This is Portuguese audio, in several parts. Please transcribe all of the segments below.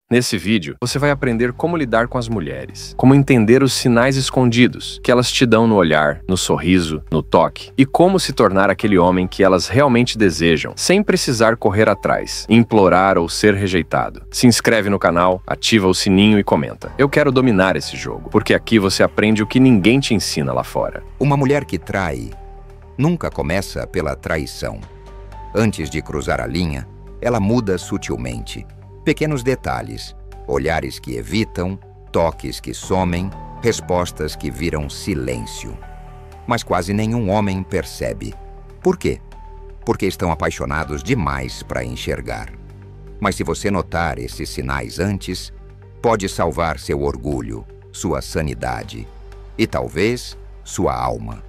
Nesse vídeo, você vai aprender como lidar com as mulheres, como entender os sinais escondidos que elas te dão no olhar, no sorriso, no toque, e como se tornar aquele homem que elas realmente desejam, sem precisar correr atrás, implorar ou ser rejeitado. Se inscreve no canal, ativa o sininho e comenta. Eu quero dominar esse jogo, porque aqui você aprende o que ninguém te ensina lá fora. Uma mulher que trai nunca começa pela traição. Antes de cruzar a linha, ela muda sutilmente. Pequenos detalhes, olhares que evitam, toques que somem, respostas que viram silêncio. Mas quase nenhum homem percebe. Por quê? Porque estão apaixonados demais para enxergar. Mas se você notar esses sinais antes, pode salvar seu orgulho, sua sanidade e talvez sua alma.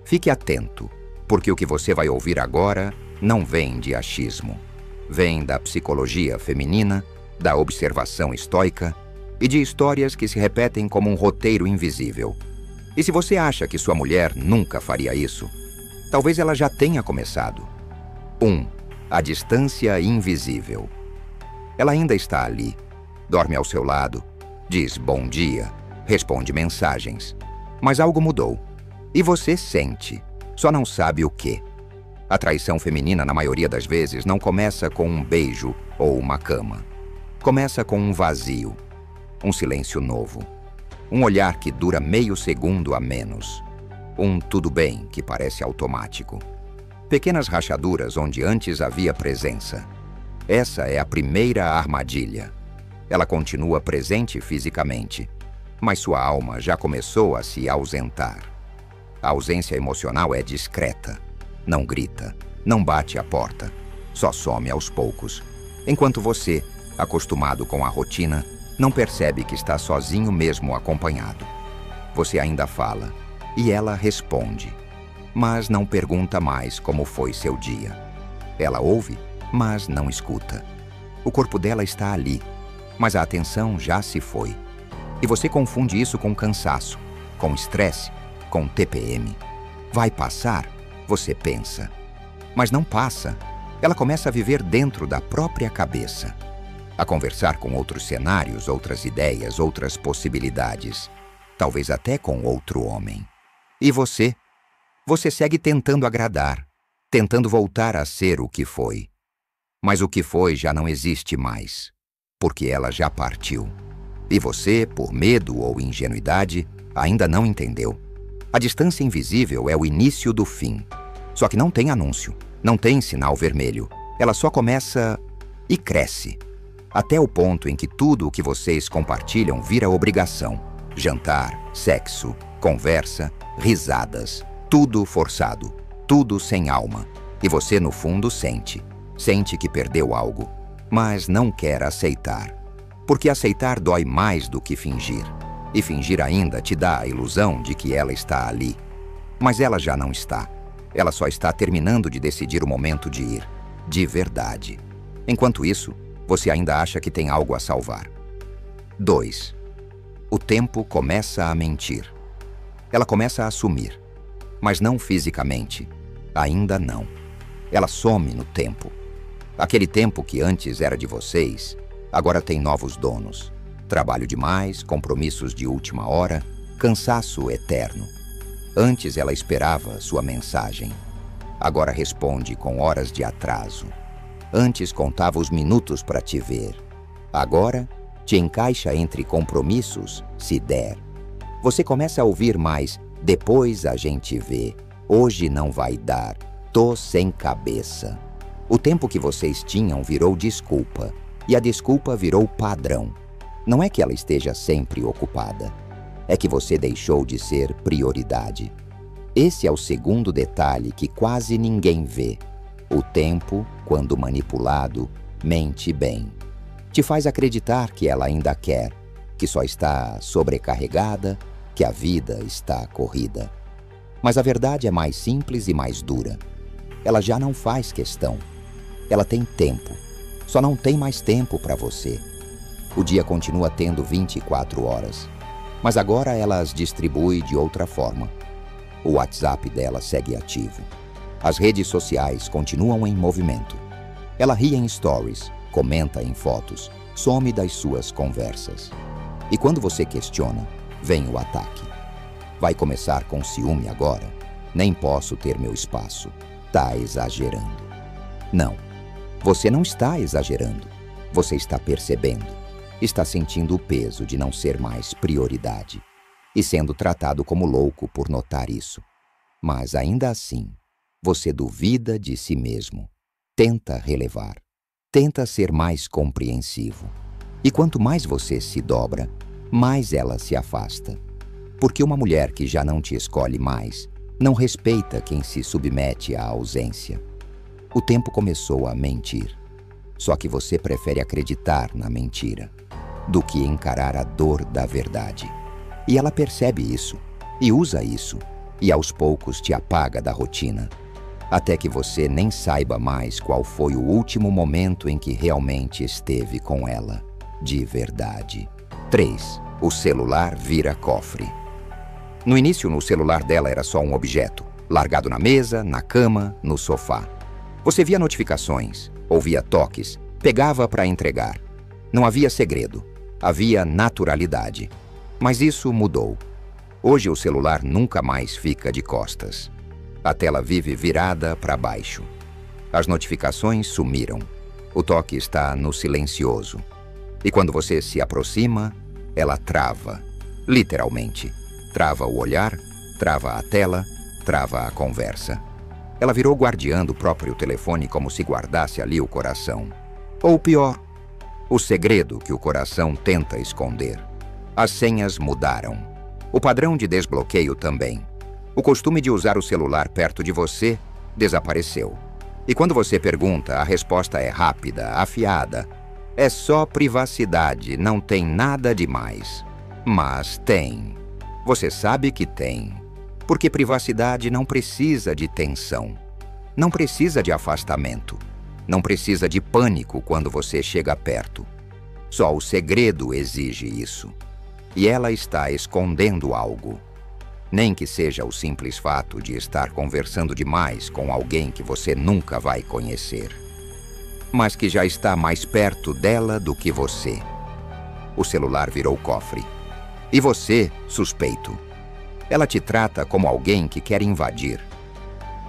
Fique atento, porque o que você vai ouvir agora não vem de achismo. Vem da psicologia feminina, da observação estoica e de histórias que se repetem como um roteiro invisível. E se você acha que sua mulher nunca faria isso, talvez ela já tenha começado. 1. A distância invisível. Ela ainda está ali, dorme ao seu lado, diz bom dia, responde mensagens. Mas algo mudou. E você sente, só não sabe o quê. A traição feminina, na maioria das vezes, não começa com um beijo ou uma cama. Começa com um vazio, um silêncio novo, um olhar que dura meio segundo a menos, um tudo bem que parece automático. Pequenas rachaduras onde antes havia presença. Essa é a primeira armadilha. Ela continua presente fisicamente, mas sua alma já começou a se ausentar. A ausência emocional é discreta. Não grita, não bate a porta, só some aos poucos. Enquanto você, acostumado com a rotina, não percebe que está sozinho mesmo acompanhado. Você ainda fala, e ela responde, mas não pergunta mais como foi seu dia. Ela ouve, mas não escuta. O corpo dela está ali, mas a atenção já se foi. E você confunde isso com cansaço, com estresse, com TPM. Vai passar? Você pensa. Mas não passa. Ela começa a viver dentro da própria cabeça. A conversar com outros cenários, outras ideias, outras possibilidades. Talvez até com outro homem. E você? Você segue tentando agradar, tentando voltar a ser o que foi. Mas o que foi já não existe mais, porque ela já partiu. E você, por medo ou ingenuidade, ainda não entendeu. A distância invisível é o início do fim. Só que não tem anúncio, não tem sinal vermelho. Ela só começa e cresce. Até o ponto em que tudo o que vocês compartilham vira obrigação. Jantar, sexo, conversa, risadas. Tudo forçado, tudo sem alma. E você, no fundo, sente que perdeu algo, mas não quer aceitar. Porque aceitar dói mais do que fingir. E fingir ainda te dá a ilusão de que ela está ali. Mas ela já não está. Ela só está terminando de decidir o momento de ir, de verdade. Enquanto isso, você ainda acha que tem algo a salvar. 2. O tempo começa a mentir. Ela começa a sumir, mas não fisicamente. Ainda não. Ela some no tempo. Aquele tempo que antes era de vocês, agora tem novos donos. Trabalho demais, compromissos de última hora, cansaço eterno. Antes ela esperava sua mensagem. Agora responde com horas de atraso. Antes contava os minutos para te ver. Agora te encaixa entre compromissos, se der. Você começa a ouvir mais, depois a gente vê. Hoje não vai dar, tô sem cabeça. O tempo que vocês tinham virou desculpa, e a desculpa virou padrão. Não é que ela esteja sempre ocupada. É que você deixou de ser prioridade. Esse é o segundo detalhe que quase ninguém vê. O tempo, quando manipulado, mente bem. Te faz acreditar que ela ainda quer, que só está sobrecarregada, que a vida está corrida. Mas a verdade é mais simples e mais dura. Ela já não faz questão. Ela tem tempo. Só não tem mais tempo para você. O dia continua tendo 24 horas, mas agora ela as distribui de outra forma. O WhatsApp dela segue ativo. As redes sociais continuam em movimento. Ela ri em stories, comenta em fotos, some das suas conversas. E quando você questiona, vem o ataque. Vai começar com ciúme agora? Nem posso ter meu espaço. Tá exagerando. Não, você não está exagerando. Você está percebendo. Está sentindo o peso de não ser mais prioridade. E sendo tratado como louco por notar isso. Mas ainda assim, você duvida de si mesmo. Tenta relevar. Tenta ser mais compreensivo. E quanto mais você se dobra, mais ela se afasta. Porque uma mulher que já não te escolhe mais, não respeita quem se submete à ausência. O tempo começou a mentir. Só que você prefere acreditar na mentira do que encarar a dor da verdade. E ela percebe isso, e usa isso, e aos poucos te apaga da rotina, até que você nem saiba mais qual foi o último momento em que realmente esteve com ela, de verdade. 3. O celular vira cofre. No início, o celular dela era só um objeto, largado na mesa, na cama, no sofá. Você via notificações, ouvia toques, pegava para entregar. Não havia segredo, havia naturalidade. Mas isso mudou. Hoje o celular nunca mais fica de costas. A tela vive virada para baixo. As notificações sumiram. O toque está no silencioso. E quando você se aproxima, ela trava. Literalmente. Trava o olhar, trava a tela, trava a conversa. Ela virou guardiã do próprio telefone como se guardasse ali o coração. Ou pior, o segredo que o coração tenta esconder. As senhas mudaram. O padrão de desbloqueio também. O costume de usar o celular perto de você desapareceu. E quando você pergunta, a resposta é rápida, afiada. É só privacidade, não tem nada demais. Mas tem. Você sabe que tem. Porque privacidade não precisa de tensão. Não precisa de afastamento. Não precisa de pânico quando você chega perto. Só o segredo exige isso. E ela está escondendo algo. Nem que seja o simples fato de estar conversando demais com alguém que você nunca vai conhecer. Mas que já está mais perto dela do que você. O celular virou cofre. E você, suspeito. Ela te trata como alguém que quer invadir.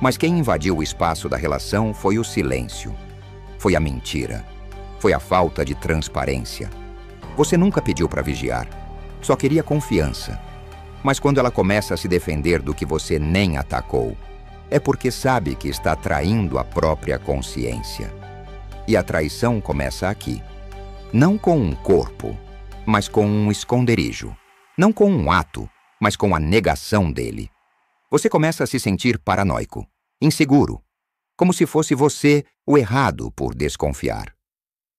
Mas quem invadiu o espaço da relação foi o silêncio. Foi a mentira. Foi a falta de transparência. Você nunca pediu para vigiar. Só queria confiança. Mas quando ela começa a se defender do que você nem atacou, é porque sabe que está traindo a própria consciência. E a traição começa aqui. Não com um corpo, mas com um esconderijo. Não com um ato, mas com a negação dele. Você começa a se sentir paranoico, inseguro, como se fosse você o errado por desconfiar.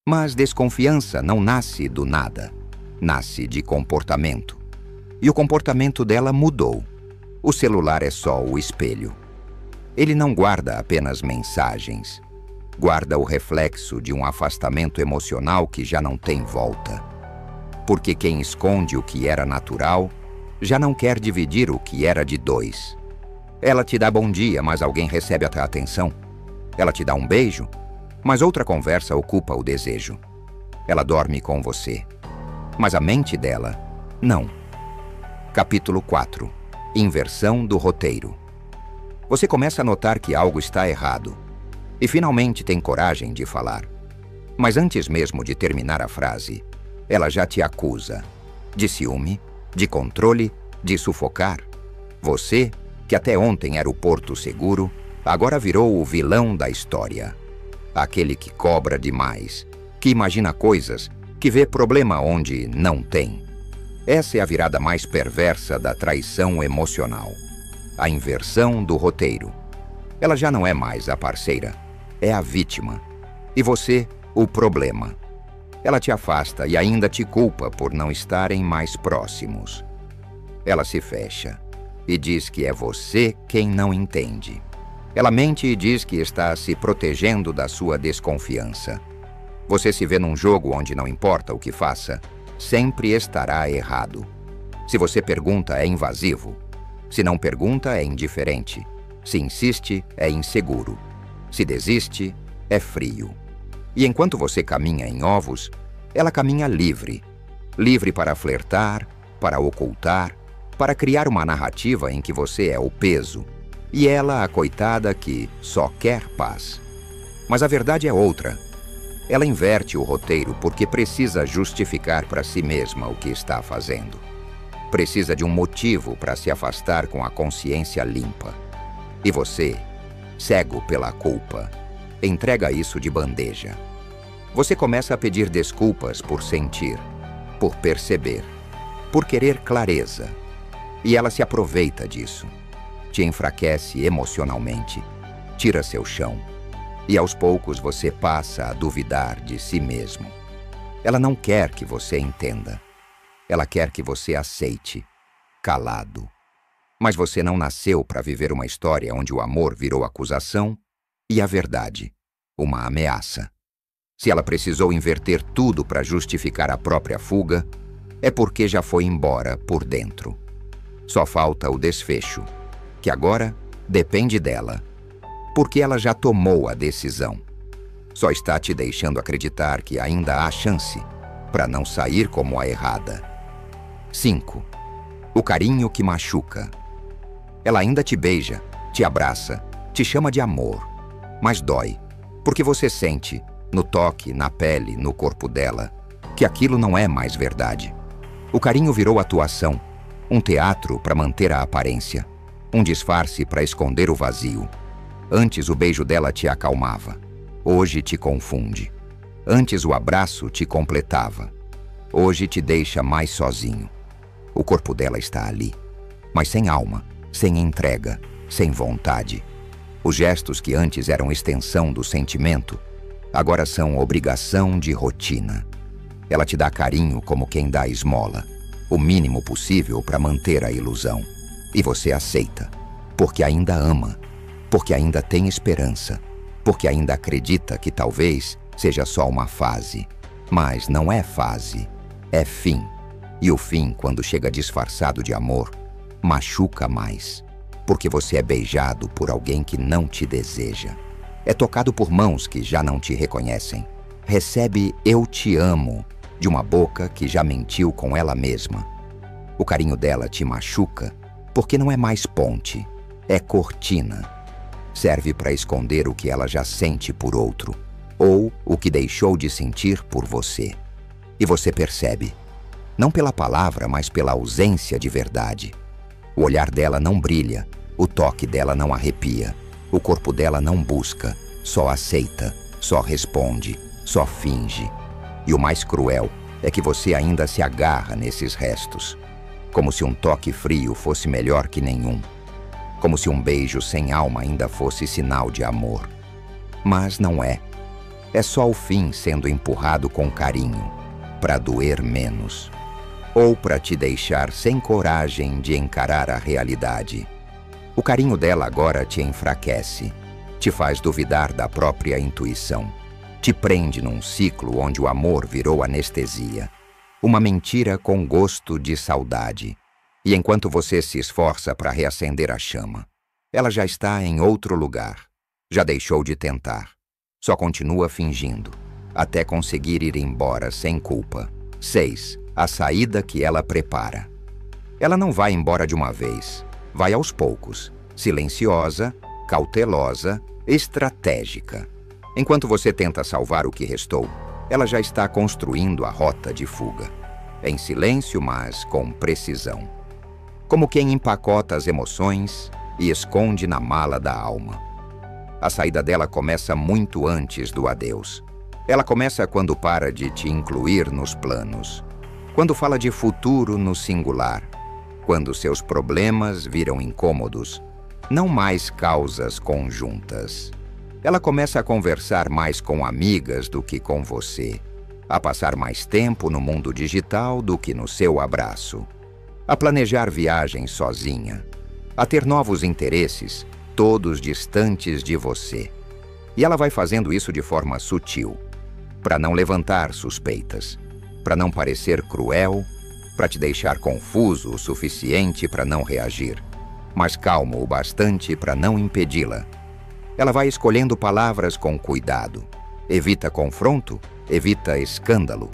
Mas desconfiança não nasce do nada. Nasce de comportamento. E o comportamento dela mudou. O celular é só o espelho. Ele não guarda apenas mensagens. Guarda o reflexo de um afastamento emocional que já não tem volta. Porque quem esconde o que era natural, já não quer dividir o que era de dois. Ela te dá bom dia, mas alguém recebe a tua atenção. Ela te dá um beijo, mas outra conversa ocupa o desejo. Ela dorme com você. Mas a mente dela, não. Capítulo 4. Inversão do roteiro. Você começa a notar que algo está errado. E finalmente tem coragem de falar. Mas antes mesmo de terminar a frase, ela já te acusa. De ciúme, de controle, de sufocar. Você, que até ontem era o porto seguro, agora virou o vilão da história. Aquele que cobra demais, que imagina coisas, que vê problema onde não tem. Essa é a virada mais perversa da traição emocional. A inversão do roteiro. Ela já não é mais a parceira, é a vítima. E você, o problema. Ela te afasta e ainda te culpa por não estarem mais próximos. Ela se fecha e diz que é você quem não entende. Ela mente e diz que está se protegendo da sua desconfiança. Você se vê num jogo onde não importa o que faça, sempre estará errado. Se você pergunta, é invasivo. Se não pergunta, é indiferente. Se insiste, é inseguro. Se desiste, é frio. E enquanto você caminha em ovos, Ela caminha livre. Livre para flertar, para ocultar, para criar uma narrativa em que você é o peso. E ela, a coitada que só quer paz. Mas a verdade é outra. Ela inverte o roteiro porque precisa justificar para si mesma o que está fazendo. Precisa de um motivo para se afastar com a consciência limpa. E você, cego pela culpa, entrega isso de bandeja. Você começa a pedir desculpas por sentir, por perceber, por querer clareza. E ela se aproveita disso. Te enfraquece emocionalmente, tira seu chão. E aos poucos você passa a duvidar de si mesmo. Ela não quer que você entenda. Ela quer que você aceite, calado. Mas você não nasceu para viver uma história onde o amor virou acusação e a verdade, uma ameaça. Se ela precisou inverter tudo para justificar a própria fuga, é porque já foi embora por dentro. Só falta o desfecho, que agora depende dela, porque ela já tomou a decisão. Só está te deixando acreditar que ainda há chance para não sair como a errada. 5. O carinho que machuca. Ela ainda te beija, te abraça, te chama de amor, mas dói, porque você sente, no toque, na pele, no corpo dela, que aquilo não é mais verdade. O carinho virou atuação, um teatro para manter a aparência, um disfarce para esconder o vazio. Antes o beijo dela te acalmava, hoje te confunde. Antes o abraço te completava, hoje te deixa mais sozinho. O corpo dela está ali, mas sem alma, sem entrega, sem vontade. Os gestos que antes eram extensão do sentimento, agora são obrigação de rotina. Ela te dá carinho como quem dá esmola, o mínimo possível para manter a ilusão. E você aceita, porque ainda ama, porque ainda tem esperança, porque ainda acredita que talvez seja só uma fase. Mas não é fase, é fim. E o fim, quando chega disfarçado de amor, machuca mais, porque você é beijado por alguém que não te deseja. É tocado por mãos que já não te reconhecem. Recebe "eu te amo" de uma boca que já mentiu com ela mesma. O carinho dela te machuca porque não é mais ponte, é cortina. Serve para esconder o que ela já sente por outro, ou o que deixou de sentir por você. E você percebe, não pela palavra, mas pela ausência de verdade. O olhar dela não brilha, o toque dela não arrepia, o corpo dela não busca, só aceita, só responde, só finge. E o mais cruel é que você ainda se agarra nesses restos, como se um toque frio fosse melhor que nenhum, como se um beijo sem alma ainda fosse sinal de amor. Mas não é. É só o fim sendo empurrado com carinho, para doer menos, ou para te deixar sem coragem de encarar a realidade. O carinho dela agora te enfraquece, te faz duvidar da própria intuição, te prende num ciclo onde o amor virou anestesia, uma mentira com gosto de saudade. E enquanto você se esforça para reacender a chama, ela já está em outro lugar, já deixou de tentar, só continua fingindo, até conseguir ir embora sem culpa. 6. A saída que ela prepara. Ela não vai embora de uma vez, vai aos poucos, silenciosa, cautelosa, estratégica. Enquanto você tenta salvar o que restou, ela já está construindo a rota de fuga. Em silêncio, mas com precisão. Como quem empacota as emoções e esconde na mala da alma. A saída dela começa muito antes do adeus. Ela começa quando para de te incluir nos planos, quando fala de futuro no singular, quando seus problemas viram incômodos, não mais causas conjuntas. Ela começa a conversar mais com amigas do que com você, a passar mais tempo no mundo digital do que no seu abraço, a planejar viagens sozinha, a ter novos interesses, todos distantes de você. E ela vai fazendo isso de forma sutil, para não levantar suspeitas, para não parecer cruel, para te deixar confuso o suficiente para não reagir, mas calmo o bastante para não impedi-la. Ela vai escolhendo palavras com cuidado, evita confronto, evita escândalo,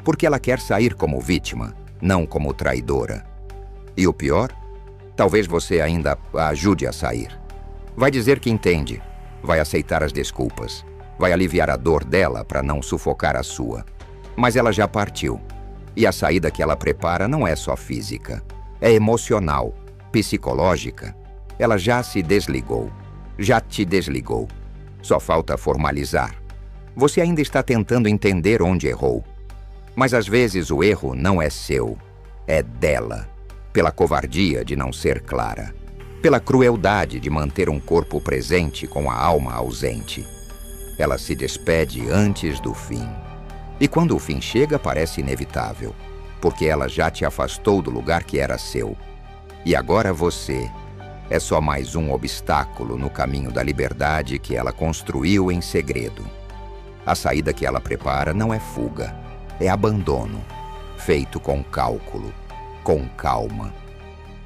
porque ela quer sair como vítima, não como traidora. E o pior? Talvez você ainda a ajude a sair. Vai dizer que entende, vai aceitar as desculpas, vai aliviar a dor dela para não sufocar a sua. Mas ela já partiu. E a saída que ela prepara não é só física, é emocional, psicológica. Ela já se desligou, já te desligou. Só falta formalizar. Você ainda está tentando entender onde errou. Mas às vezes o erro não é seu, é dela. Pela covardia de não ser clara. Pela crueldade de manter um corpo presente com a alma ausente. Ela se despede antes do fim. E quando o fim chega, parece inevitável, porque ela já te afastou do lugar que era seu. E agora você é só mais um obstáculo no caminho da liberdade que ela construiu em segredo. A saída que ela prepara não é fuga, é abandono, feito com cálculo, com calma,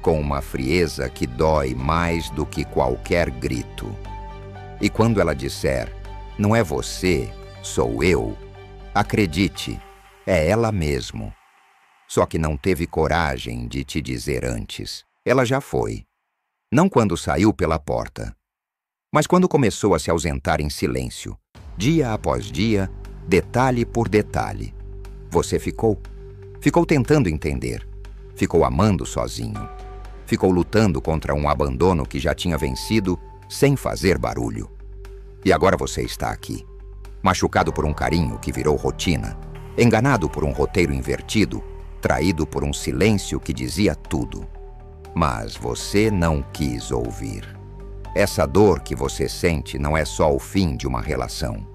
com uma frieza que dói mais do que qualquer grito. E quando ela disser, não é você, sou eu, acredite, é ela mesmo. Só que não teve coragem de te dizer antes. Ela já foi. Não quando saiu pela porta, mas quando começou a se ausentar em silêncio, dia após dia, detalhe por detalhe. Você ficou. Ficou tentando entender. Ficou amando sozinho. Ficou lutando contra um abandono que já tinha vencido sem fazer barulho. E agora você está aqui. Machucado por um carinho que virou rotina, enganado por um roteiro invertido, traído por um silêncio que dizia tudo. Mas você não quis ouvir. Essa dor que você sente não é só o fim de uma relação.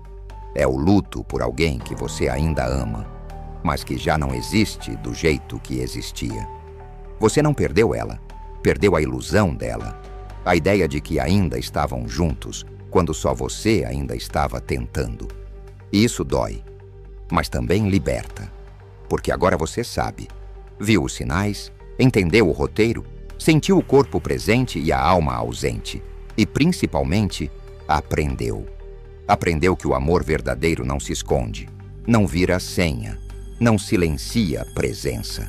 É o luto por alguém que você ainda ama, mas que já não existe do jeito que existia. Você não perdeu ela, perdeu a ilusão dela, a ideia de que ainda estavam juntos, quando só você ainda estava tentando. E isso dói, mas também liberta. Porque agora você sabe. Viu os sinais, entendeu o roteiro, sentiu o corpo presente e a alma ausente. E, principalmente, aprendeu. Aprendeu que o amor verdadeiro não se esconde, não vira senha, não silencia presença.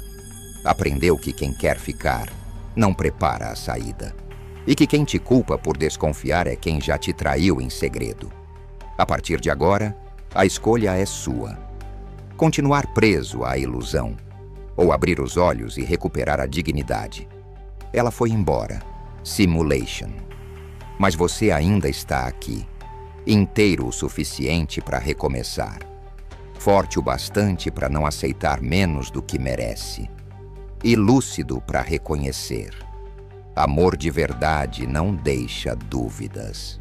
Aprendeu que quem quer ficar não prepara a saída. E que quem te culpa por desconfiar é quem já te traiu em segredo. A partir de agora, a escolha é sua. Continuar preso à ilusão, ou abrir os olhos e recuperar a dignidade. Ela foi embora. Simulation. Mas você ainda está aqui, inteiro o suficiente para recomeçar. Forte o bastante para não aceitar menos do que merece. E lúcido para reconhecer. Amor de verdade não deixa dúvidas.